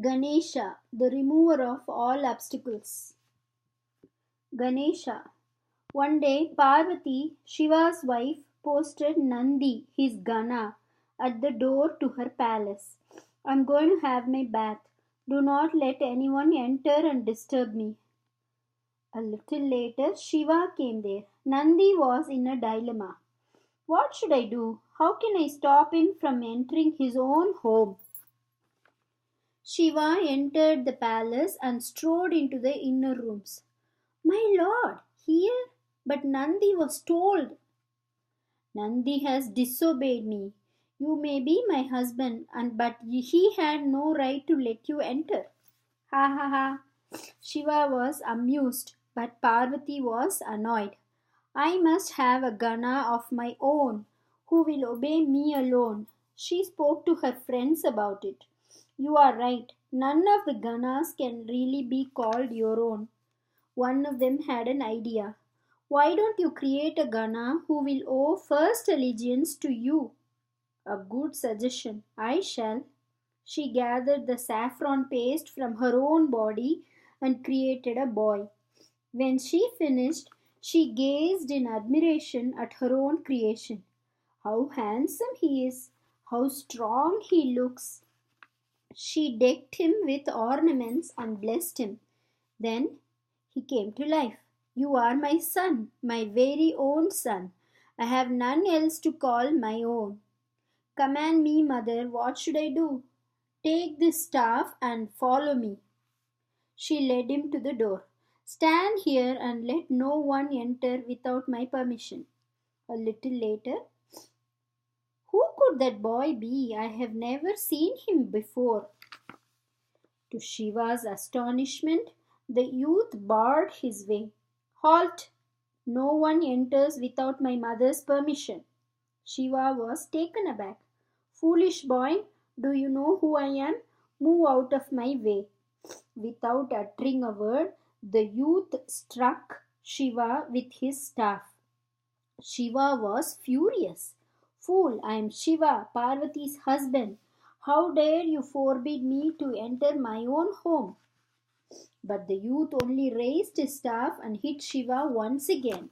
Ganesha, the remover of all obstacles. Ganesha. One day, Parvati, Shiva's wife, posted Nandi, his Gana, at the door to her palace. I'm going to have my bath. Do not let anyone enter and disturb me. A little later, Shiva came there. Nandi was in a dilemma. What should I do? How can I stop him from entering his own home? Shiva entered the palace and strode into the inner rooms. My lord, here? But Nandi was told. Nandi has disobeyed me. You may be my husband, and but he had no right to let you enter. Ha ha ha. Shiva was amused, but Parvati was annoyed. I must have a Gana of my own who will obey me alone. She spoke to her friends about it. You are right. None of the Ganas can really be called your own. One of them had an idea. Why don't you create a Gana who will owe first allegiance to you? A good suggestion. I shall. She gathered the saffron paste from her own body and created a boy. When she finished, she gazed in admiration at her own creation. How handsome he is! How strong he looks! She decked him with ornaments and blessed him. Then he came to life. You are my son, my very own son. I have none else to call my own. Command me, mother, what should I do? Take this staff and follow me. She led him to the door. Stand here and let no one enter without my permission. A little later, who could that boy be? I have never seen him before. To Shiva's astonishment, the youth barred his way. Halt! No one enters without my mother's permission. Shiva was taken aback. Foolish boy, do you know who I am? Move out of my way. Without uttering a word, the youth struck Shiva with his staff. Shiva was furious. Fool, I am Shiva, Parvati's husband. How dare you forbid me to enter my own home? But the youth only raised his staff and hit Shiva once again.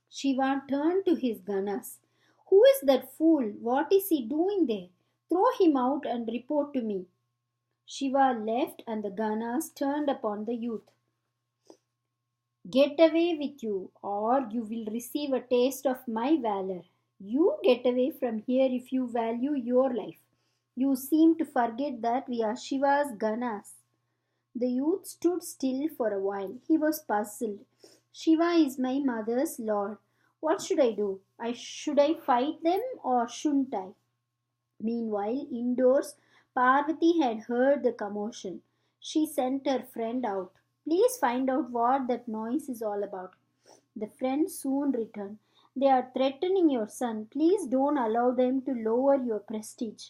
Shiva turned to his Ganas. Who is that fool? What is he doing there? Throw him out and report to me. Shiva left and the Ganas turned upon the youth. Get away with you, or you will receive a taste of my valor. You get away from here if you value your life. You seem to forget that we are Shiva's Ganas. The youth stood still for a while. He was puzzled. Shiva is my mother's lord. What should I do? Should I fight them or shouldn't I? Meanwhile, indoors, Parvati had heard the commotion. She sent her friend out. Please find out what that noise is all about. The friend soon returned. They are threatening your son. Please don't allow them to lower your prestige.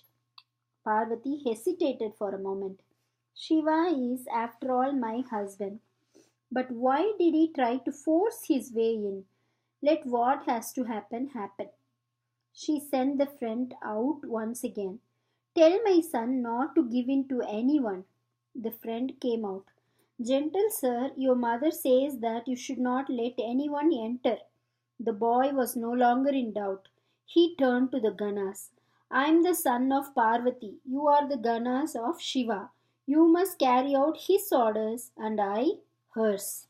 Parvati hesitated for a moment. Shiva is, after all, my husband. But why did he try to force his way in? Let what has to happen happen. She sent the friend out once again. Tell my son not to give in to anyone. The friend came out. Gentle sir, your mother says that you should not let anyone enter. The boy was no longer in doubt. He turned to the Ganas. I am the son of Parvati. You are the Ganas of Shiva. You must carry out his orders and I hers.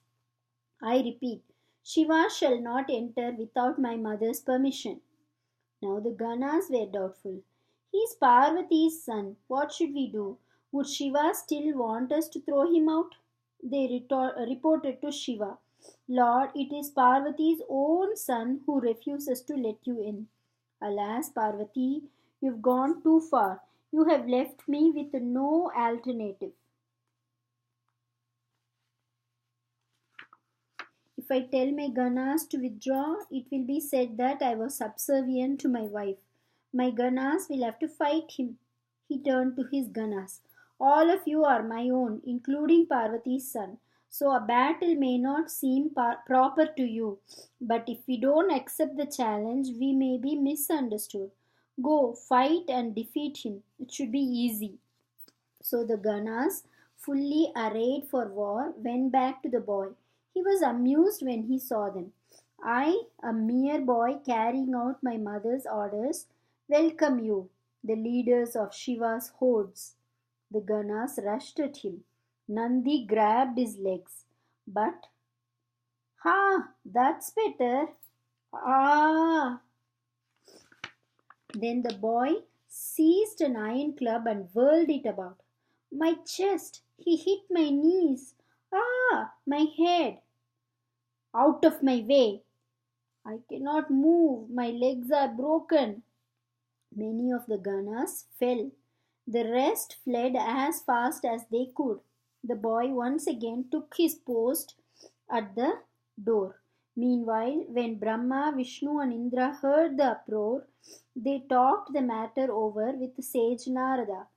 I repeat, Shiva shall not enter without my mother's permission. Now the Ganas were doubtful. He is Parvati's son. What should we do? Would Shiva still want us to throw him out? They reported to Shiva. Lord, it is Parvati's own son who refuses to let you in. Alas, Parvati, you've gone too far. You have left me with no alternative. If I tell my Ganas to withdraw, it will be said that I was subservient to my wife. My Ganas will have to fight him. He turned to his Ganas. All of you are my own, including Parvati's son. So a battle may not seem proper to you, but if we don't accept the challenge, we may be misunderstood. Go, fight and defeat him. It should be easy. So the Ganas, fully arrayed for war, went back to the boy. He was amused when he saw them. I, a mere boy carrying out my mother's orders, welcome you, the leaders of Shiva's hordes. The Ganas rushed at him. Nandi grabbed his legs. But, ha, that's better. Ah! Then the boy seized an iron club and whirled it about. My chest! He hit my knees! Ah! My head! Out of my way! I cannot move! My legs are broken! Many of the gunners fell. The rest fled as fast as they could. The boy once again took his post at the door. Meanwhile, when Brahma, Vishnu, and Indra heard the uproar, they talked the matter over with sage Narada.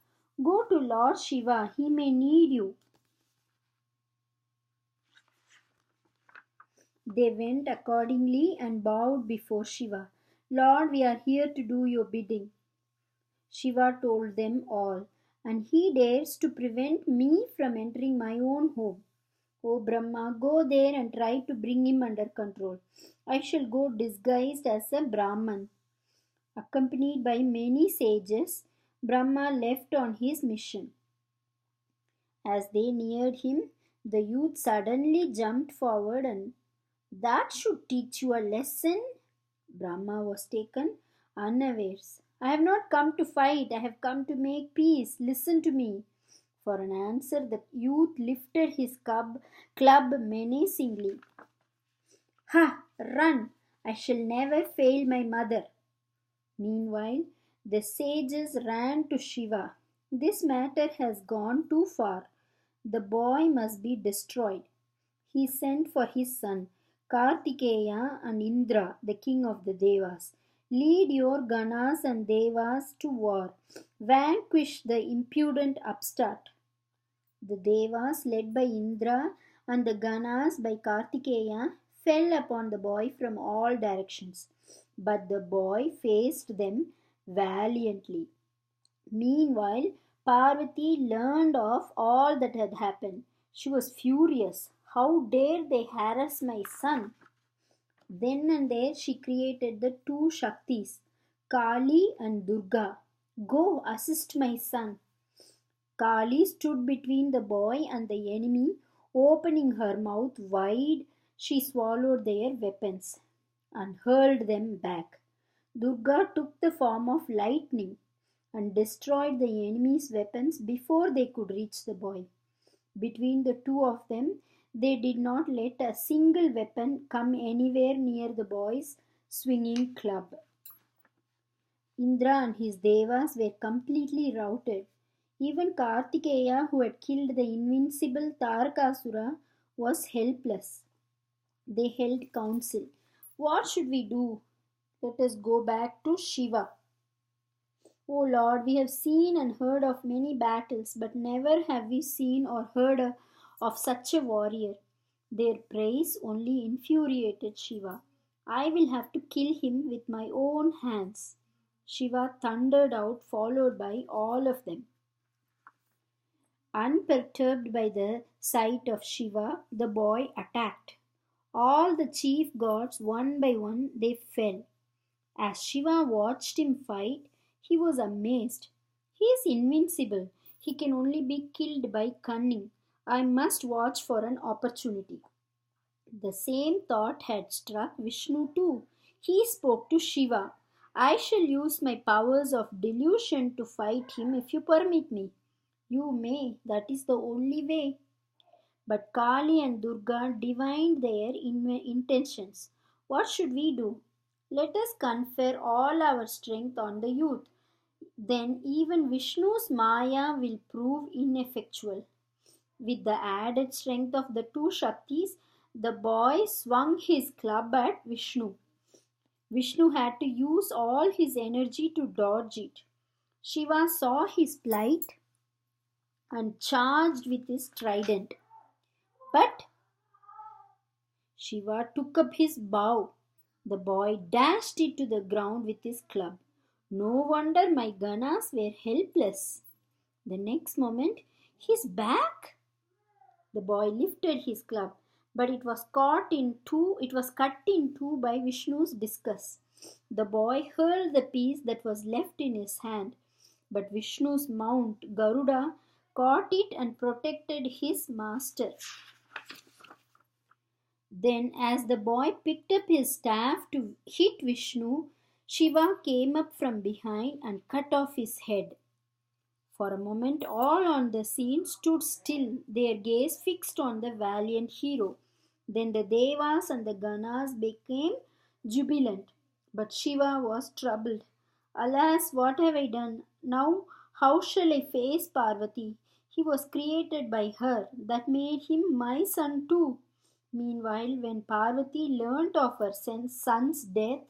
Go to Lord Shiva, he may need you. They went accordingly and bowed before Shiva. Lord, we are here to do your bidding. Shiva told them all, and he dares to prevent me from entering my own home. O Brahma, go there and try to bring him under control. I shall go disguised as a Brahman. Accompanied by many sages, Brahma left on his mission. As they neared him, the youth suddenly jumped forward and, that should teach you a lesson. Brahma was taken unawares. I have not come to fight, I have come to make peace. Listen to me. For an answer, the youth lifted his club menacingly. Ha! Run! I shall never fail my mother. Meanwhile, the sages ran to Shiva. This matter has gone too far. The boy must be destroyed. He sent for his son, Kartikeya and Indra, the king of the Devas. Lead your Ganas and Devas to war. Vanquish the impudent upstart. The Devas, led by Indra, and the Ganas by Kartikeya, fell upon the boy from all directions. But the boy faced them valiantly. Meanwhile, Parvati learned of all that had happened. She was furious. How dare they harass my son? Then and there she created the two Shaktis, Kali and Durga. Go assist my son. Kali stood between the boy and the enemy, opening her mouth wide. She swallowed their weapons and hurled them back. Durga took the form of lightning and destroyed the enemy's weapons before they could reach the boy. Between the two of them, they did not let a single weapon come anywhere near the boy's swinging club. Indra and his devas were completely routed. Even Kartikeya, who had killed the invincible Tarakasura, was helpless. They held council. What should we do? Let us go back to Shiva. O Lord, we have seen and heard of many battles, but never have we seen or heard of such a warrior. Their praise only infuriated Shiva. I will have to kill him with my own hands. Shiva thundered out, followed by all of them. Unperturbed by the sight of Shiva, the boy attacked. All the chief gods, one by one, they fell. As Shiva watched him fight, he was amazed. He is invincible. He can only be killed by cunning. I must watch for an opportunity. The same thought had struck Vishnu too. He spoke to Shiva. I shall use my powers of delusion to fight him if you permit me. You may, that is the only way. But Kali and Durga divined their intentions. What should we do? Let us confer all our strength on the youth. Then even Vishnu's Maya will prove ineffectual. With the added strength of the two Shaktis, the boy swung his club at Vishnu. Vishnu had to use all his energy to dodge it. Shiva saw his plight and charged with his trident. But Shiva took up his bow. The boy dashed it to the ground with his club. No wonder my Ganas were helpless. The next moment, he's back. The boy lifted his club, but it was cut in two by Vishnu's discus. The boy hurled the piece that was left in his hand, but Vishnu's mount, Garuda, caught it and protected his master. Then, as the boy picked up his staff to hit Vishnu, Shiva came up from behind and cut off his head. For a moment, all on the scene stood still, their gaze fixed on the valiant hero. Then the Devas and the Ganas became jubilant, but Shiva was troubled. Alas, what have I done? Now, how shall I face Parvati? He was created by her, that made him my son too. Meanwhile, when Parvati learnt of her son's death,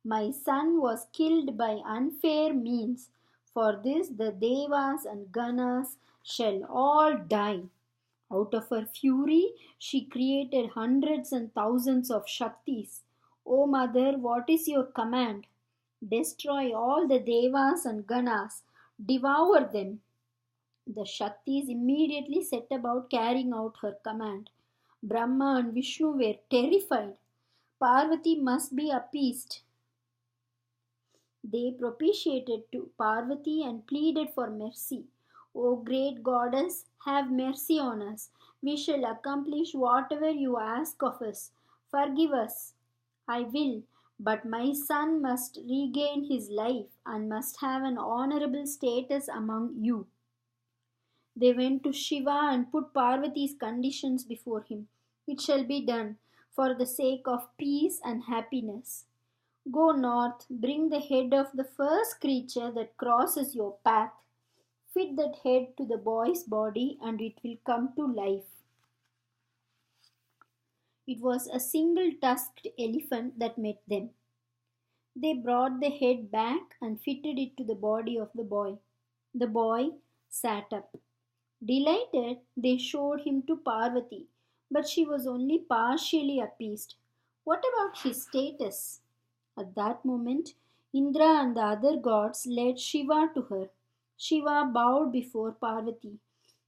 my son was killed by unfair means. For this the Devas and Ganas shall all die. Out of her fury, she created hundreds and thousands of Shaktis. O mother, what is your command? Destroy all the Devas and Ganas, devour them. The Shaktis immediately set about carrying out her command. Brahma and Vishnu were terrified. Parvati must be appeased. They propitiated to Parvati and pleaded for mercy. O great goddess, have mercy on us. We shall accomplish whatever you ask of us. Forgive us. I will, but my son must regain his life and must have an honorable status among you. They went to Shiva and put Parvati's conditions before him. It shall be done for the sake of peace and happiness. Go north, bring the head of the first creature that crosses your path. Fit that head to the boy's body and it will come to life. It was a single tusked elephant that met them. They brought the head back and fitted it to the body of the boy. The boy sat up. Delighted, they showed him to Parvati, but she was only partially appeased. What about his status? At that moment, Indra and the other gods led Shiva to her. Shiva bowed before Parvati.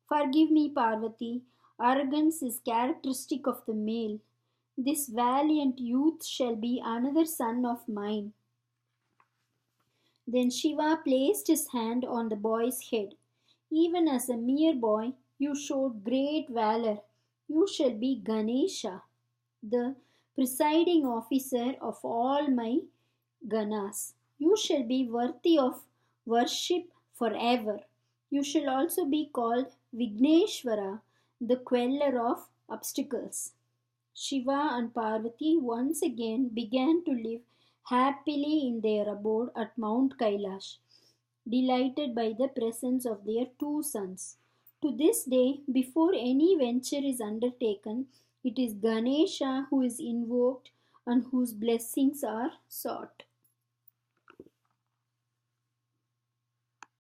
Forgive me, Parvati. Arrogance is characteristic of the male. This valiant youth shall be another son of mine. Then Shiva placed his hand on the boy's head. Even as a mere boy, you showed great valor. You shall be Ganesha, the presiding officer of all my Ganas. You shall be worthy of worship forever. You shall also be called Vigneshwara, the queller of obstacles. Shiva and Parvati once again began to live happily in their abode at Mount Kailash, delighted by the presence of their two sons. To this day, before any venture is undertaken, it is Ganesha who is invoked and whose blessings are sought.